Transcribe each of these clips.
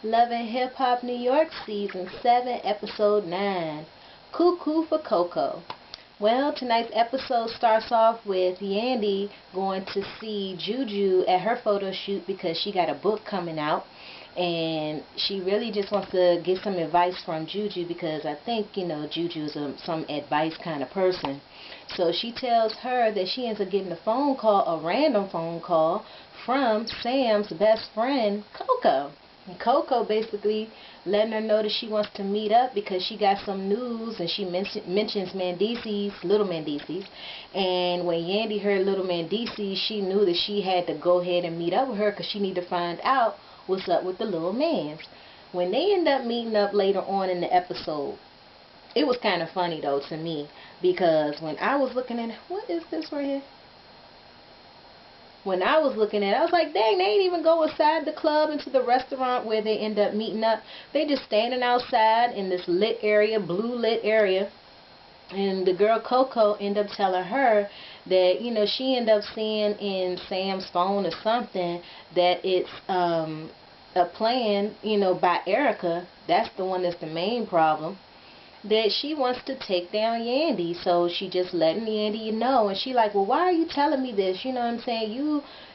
Love and Hip Hop New York Season 7 Episode 9, Cuckoo for Koko. Well, tonight's episode starts off with Yandy going to see Juju at her photo shoot because she got a book coming out. And she really just wants to get some advice from Juju because I think, Juju is some advice kind of person. So she tells her that she ends up getting a phone call, a random phone call, from Sam's best friend, Koko. And Koko basically letting her know that she wants to meet up because she got some news, and she mentions Mandisi's, Little Mandisi's. And when Yandy heard Little Mandisi, she knew that she had to go ahead and meet up with her because she needed to find out what's up with the little mans. When they end up meeting up later on in the episode, it was kind of funny though to me, because when I was looking at, what is this right here? When I was looking at it, I was like, dang, they ain't even go inside the club into the restaurant where they end up meeting up. They just standing outside in this lit area, blue lit area. And the girl Koko ended up telling her that, she ended up seeing in Sam's phone or something that it's a plan, by Erica. That's the one that's the main problem. That she wants to take down Yandy. So she just letting Yandy know. And she like, well, why are you telling me this? You know what I'm saying?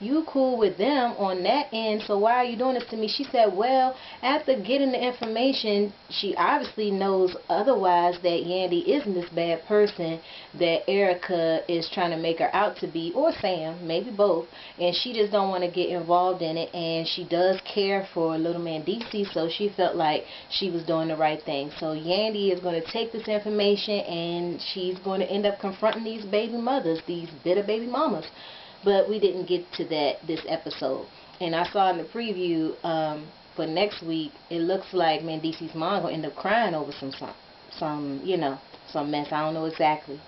You cool with them on that end, so why are you doing this to me? She said, well, after getting the information, she obviously knows otherwise that Yandy isn't this bad person that Erica is trying to make her out to be, or Sam, maybe both, and she just don't want to get involved in it, and she does care for Little Mandisi, so she felt like she was doing the right thing. So Yandy is going to take this information, and she's going to end up confronting these baby mothers, these bitter baby mamas. But we didn't get to that this episode. And I saw in the preview for next week, it looks like Mandisi's mom will end up crying over some mess. I don't know exactly.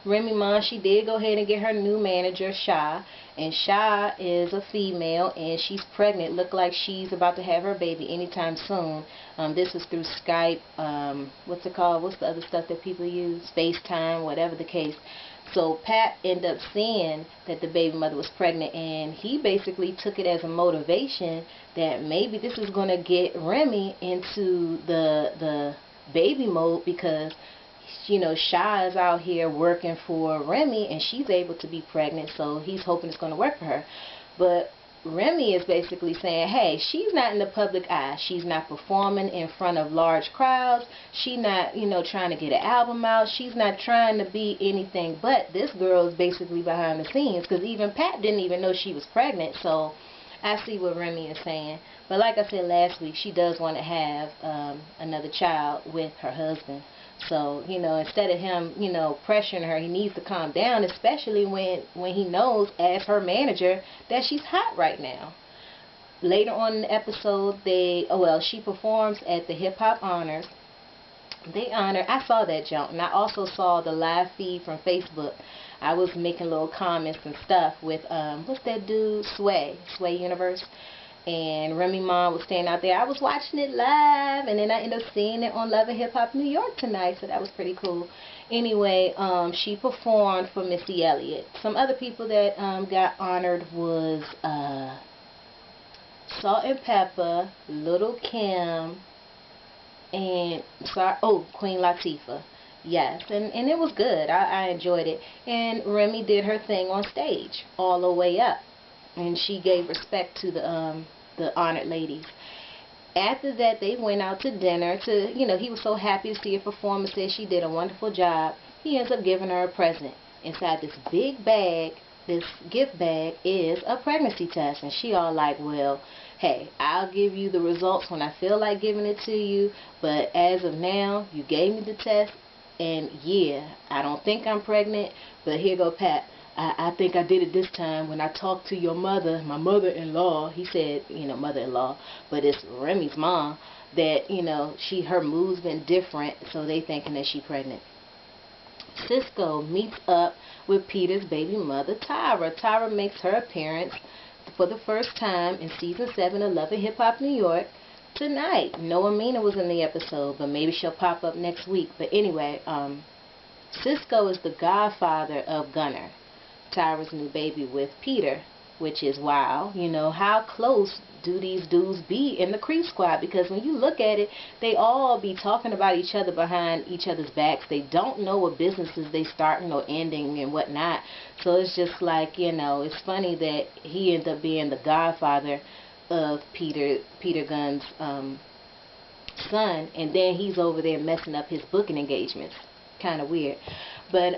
Remy Ma, she did go ahead and get her new manager, Sha. And Sha is a female, and she's pregnant. Look like she's about to have her baby anytime soon. This is through Skype. What's it called? What's the other stuff that people use? FaceTime, whatever the case. So Pat ended up seeing that the baby mother was pregnant, and he basically took it as a motivation that maybe this is going to get Remy into the baby mode, because Sha is out here working for Remy and she's able to be pregnant, so he's hoping it's going to work for her. But Remy is basically saying, hey, she's not in the public eye. She's not performing in front of large crowds. She's not, trying to get an album out. She's not trying to be anything but. This girl is basically behind the scenes, because even Pat didn't even know she was pregnant. So I see what Remy is saying. But like I said last week, she does want to have another child with her husband. So, instead of him, pressuring her, he needs to calm down, especially when he knows, as her manager, that she's hot right now. Later on in the episode, she performs at the Hip Hop Honors. I saw that jump, and I also saw the live feed from Facebook. I was making little comments and stuff with, what's that dude? Sway Universe. And Remy Ma was standing out there. I was watching it live, and then I ended up seeing it on Love and Hip Hop New York tonight, so that was pretty cool. Anyway, she performed for Missy Elliott. Some other people that got honored was Salt and Pepper, Little Kim, and Queen Latifah. Yes, and it was good. I enjoyed it. And Remy did her thing on stage all the way up, and she gave respect to the honored ladies. After that, they went out to dinner. He was so happy to see her performance. Said she did a wonderful job. He ends up giving her a present. Inside this big bag, this gift bag, is a pregnancy test. And she all like, well, hey, I'll give you the results when I feel like giving it to you. But as of now, you gave me the test. And yeah, I don't think I'm pregnant. But here go Pat. I think I did it this time when I talked to your mother, my mother-in-law. He said, mother-in-law, but it's Remy's mom, that, her mood's been different, so they thinking that she pregnant. Cisco meets up with Peter's baby mother, Tyra. Tyra makes her appearance for the first time in Season 7 of Love and Hip Hop New York tonight. Noah Mina was in the episode, but maybe she'll pop up next week. But anyway, Cisco is the godfather of Gunner. Tyra's new baby with Peter, which is wild. You know, how close do these dudes be in the Creep Squad? Because when you look at it, they all be talking about each other behind each other's backs. They don't know what businesses they starting or ending and whatnot. So it's just like, you know, it's funny that he ended up being the godfather of Peter Gunn's son, and then he's over there messing up his booking engagements. Kind of weird. But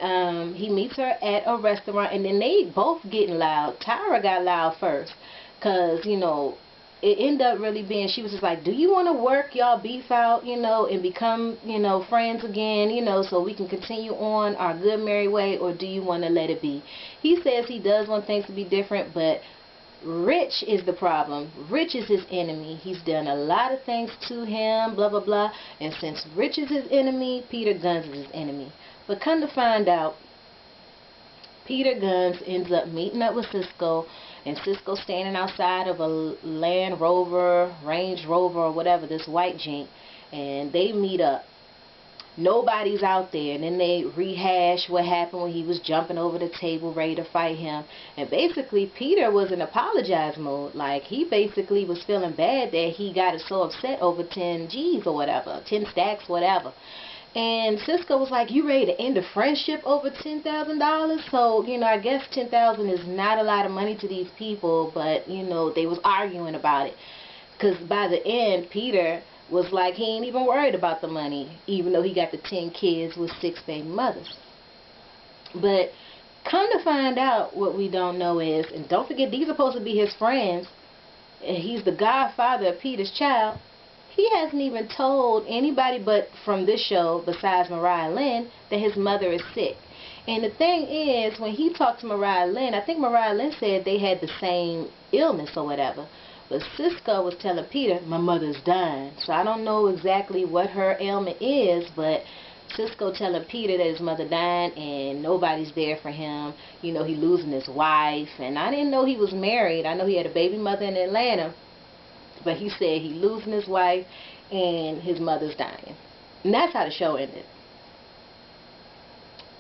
he meets her at a restaurant, and then they both getting loud. Tyra got loud first, because, you know, it ended up really being, she was just like, do you want to work y'all beef out, you know, and become, you know, friends again, you know, so we can continue on our good merry way, or do you want to let it be? He says he does want things to be different, but Rich is the problem. Rich is his enemy. He's done a lot of things to him, blah, blah, blah. And since Rich is his enemy, Peter Gunz is his enemy. But come to find out, Peter Gunz ends up meeting up with Cisco, and Cisco standing outside of a Land Rover, Range Rover, or whatever, this white Jeep, and they meet up. Nobody's out there, and then they rehash what happened when he was jumping over the table ready to fight him. And basically Peter was in apologize mode. Like, he basically was feeling bad that he got so upset over 10 G's or whatever, 10 stacks, whatever. And Cisco was like, you ready to end a friendship over $10,000? So, you know, I guess $10,000 is not a lot of money to these people, but, you know, they was arguing about it. Because by the end, Peter was like, he ain't even worried about the money, even though he got the 10 kids with 6 baby mothers. But come to find out, what we don't know is, and don't forget, these are supposed to be his friends, and he's the godfather of Peter's child. He hasn't even told anybody but from this show, besides Mariah Lynn, that his mother is sick. And the thing is, when he talked to Mariah Lynn, I think Mariah Lynn said they had the same illness or whatever. But Cisco was telling Peter, my mother's dying. So I don't know exactly what her ailment is, but Cisco telling Peter that his mother died and nobody's there for him. You know, he losing his wife. And I didn't know he was married. I know he had a baby mother in Atlanta. But he said he losing his wife and his mother's dying. And that's how the show ended.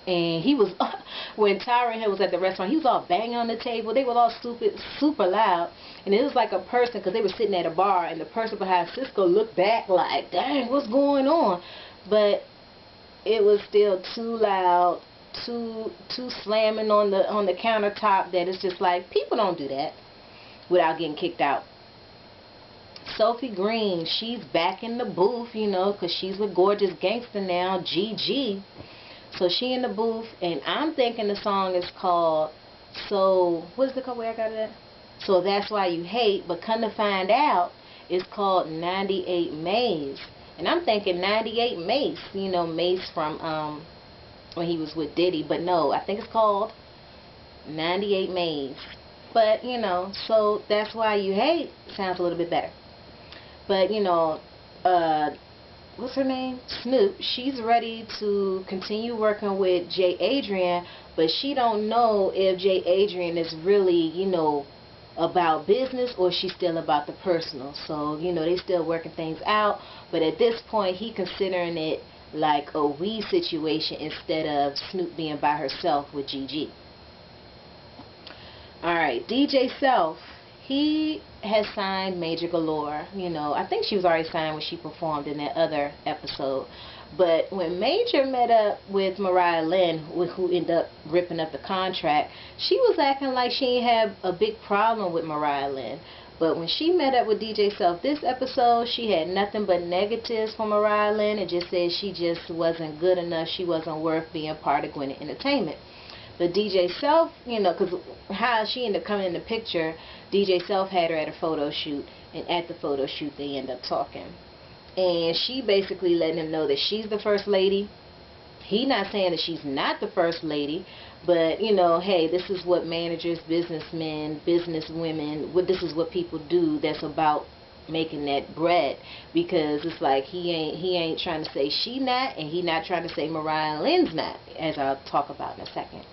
And he was, when Tyra and him was at the restaurant, he was all banging on the table. They were all super loud. And it was like a person, because they were sitting at a bar, and the person behind Cisco looked back like, dang, what's going on? But it was still too loud, too slamming on the countertop, that it's just like, people don't do that without getting kicked out. Sophie Green, she's back in the booth, you know, because she's with Gorgeous Gangster now, GG. So she in the booth, and I'm thinking the song is called, so, what is it called, where I got it at? So That's Why You Hate, but come to find out, it's called 98 Maze. And I'm thinking 98 Mace, you know, Mace from, when he was with Diddy, but no, I think it's called 98 Maze. But, you know, So That's Why You Hate sounds a little bit better. But, you know, what's her name? Snoop, she's ready to continue working with J. Adrian, but she don't know if J. Adrian is really, you know, about business or she's still about the personal. So, you know, they still working things out, but at this point, he considering it like a we situation instead of Snoop being by herself with Gigi. Alright, DJ Self, he has signed Major Galore. You know, I think she was already signed when she performed in that other episode. But when Major met up with Mariah Lynn, who ended up ripping up the contract, she was acting like she didn't have a big problem with Mariah Lynn. But when she met up with DJ Self this episode, she had nothing but negatives for Mariah Lynn and just said she just wasn't good enough. She wasn't worth being part of Gwinnett Entertainment. But DJ Self, you know, because how she ended up coming in the picture, DJ Self had her at a photo shoot, and at the photo shoot they end up talking. And she basically letting him know that she's the first lady. He not saying that she's not the first lady, but, you know, hey, this is what managers, businessmen, businesswomen, this is what people do that's about making that bread. Because it's like he ain't trying to say she not, and he not trying to say Mariah Lynn's not, as I'll talk about in a second.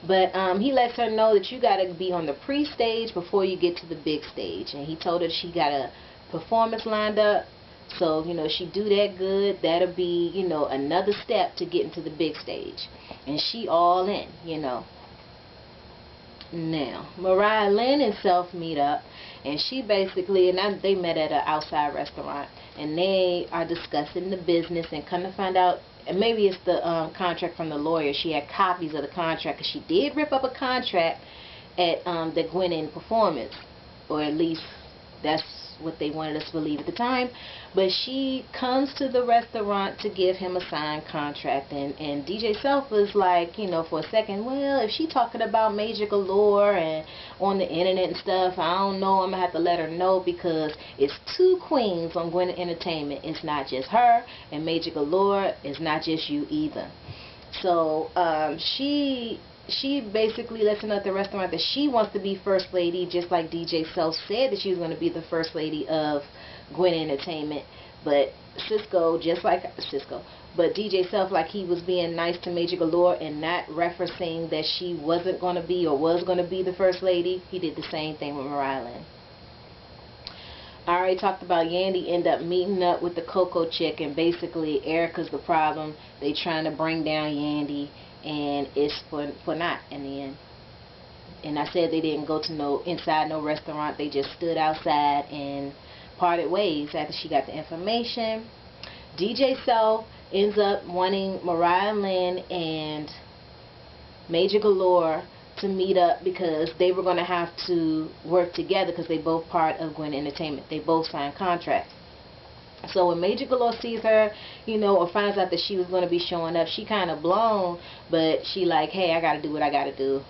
But he lets her know that you got to be on the pre-stage before you get to the big stage. And he told her she got a performance lined up. So, you know, she do that good, that'll be, you know, another step to get into the big stage. And she all in, you know. Now, Mariah Lynn and Self meet up, and she basically, they met at an outside restaurant, and they are discussing the business, and come to find out, and maybe it's the contract from the lawyer. She had copies of the contract, because she did rip up a contract at the Gwen Performance, or at least that's what they wanted us to believe at the time. But she comes to the restaurant to give him a signed contract, and DJ Self was like, for a second, well, if she talking about Major Galore and on the internet and stuff, I don't know, I'm gonna have to let her know, because it's two queens on Gwen Entertainment. It's not just her, and Major Galore is not just you either. So she basically lets her know at the restaurant that she wants to be first lady, just like DJ Self said that she was going to be the first lady of Gwen Entertainment. But but DJ Self, like he was being nice to Major Galore and not referencing that she wasn't going to be or was going to be the first lady, he did the same thing with Mariah Lynn. I already talked about Yandy end up meeting up with the Koko chick, and basically Erica's the problem. They trying to bring down Yandy, and it's for naught in the end. And I said they didn't go to inside no restaurant. They just stood outside and parted ways after she got the information. DJ Self ends up wanting Mariah Lynn and Major Galore to meet up, because they were going to have to work together, because they both part of Gwen Entertainment. They both signed contracts. So when Major Galore sees her, or finds out that she was going to be showing up, she kind of blown, but she like, hey, I got to do what I got to do.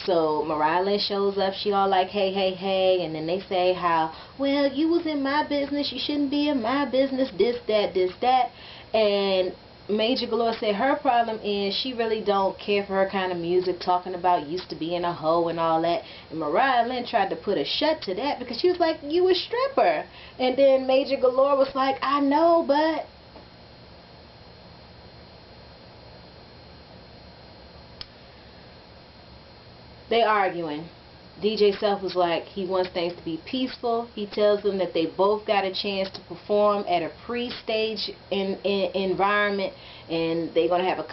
So Mariah Lynn shows up, she all like, hey, hey, hey, and then they say how, well, you was in my business, you shouldn't be in my business, this, that, and Major Galore said her problem is she really don't care for her kind of music, talking about used to being a hoe and all that. And Mariah Lynn tried to put a shut to that, because she was like, you a stripper. And then Major Galore was like, I know, but they arguing. DJ Self was like, he wants things to be peaceful. He tells them that they both got a chance to perform at a pre-stage environment, and they're gonna have a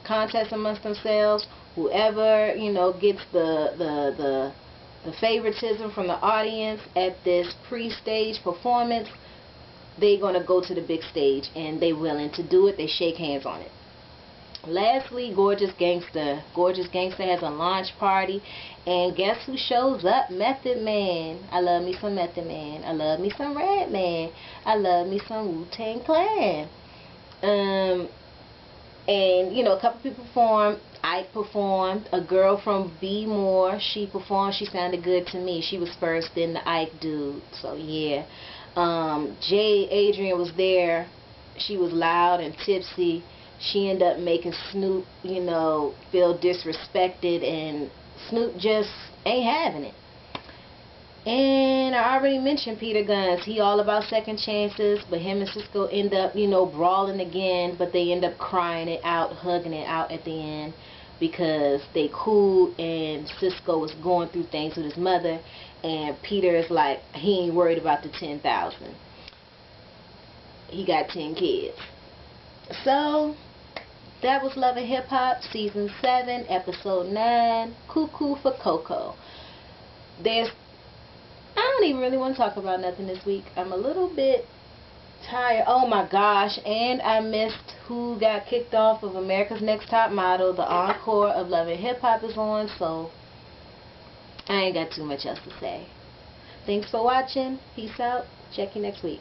contest amongst themselves. Whoever gets the favoritism from the audience at this pre-stage performance, they're gonna go to the big stage, and they willing to do it. They shake hands on it. Lastly, Gorgeous Gangster. Gorgeous Gangster has a launch party, and guess who shows up? Method Man. I love me some Method Man. I love me some Redman. I love me some Wu-Tang Clan. And a couple people performed. Ike performed. A girl from B More, she performed. She sounded good to me. She was first, then the Ike dude. So yeah. Jay Adrian was there. She was loud and tipsy. She ended up making Snoop, feel disrespected, and Snoop just ain't having it. And I already mentioned Peter Guns. He all about second chances, but him and Cisco end up, brawling again, but they end up crying it out, hugging it out at the end, because they cool, and Cisco was going through things with his mother, and Peter is like, he ain't worried about the 10,000. He got 10 kids. So that was Love and Hip Hop Season 7, Episode 9, Cuckoo for Koko. I don't even really want to talk about nothing this week. I'm a little bit tired. Oh my gosh, and I missed who got kicked off of America's Next Top Model. The encore of Love and Hip Hop is on, so I ain't got too much else to say. Thanks for watching. Peace out. Check you next week.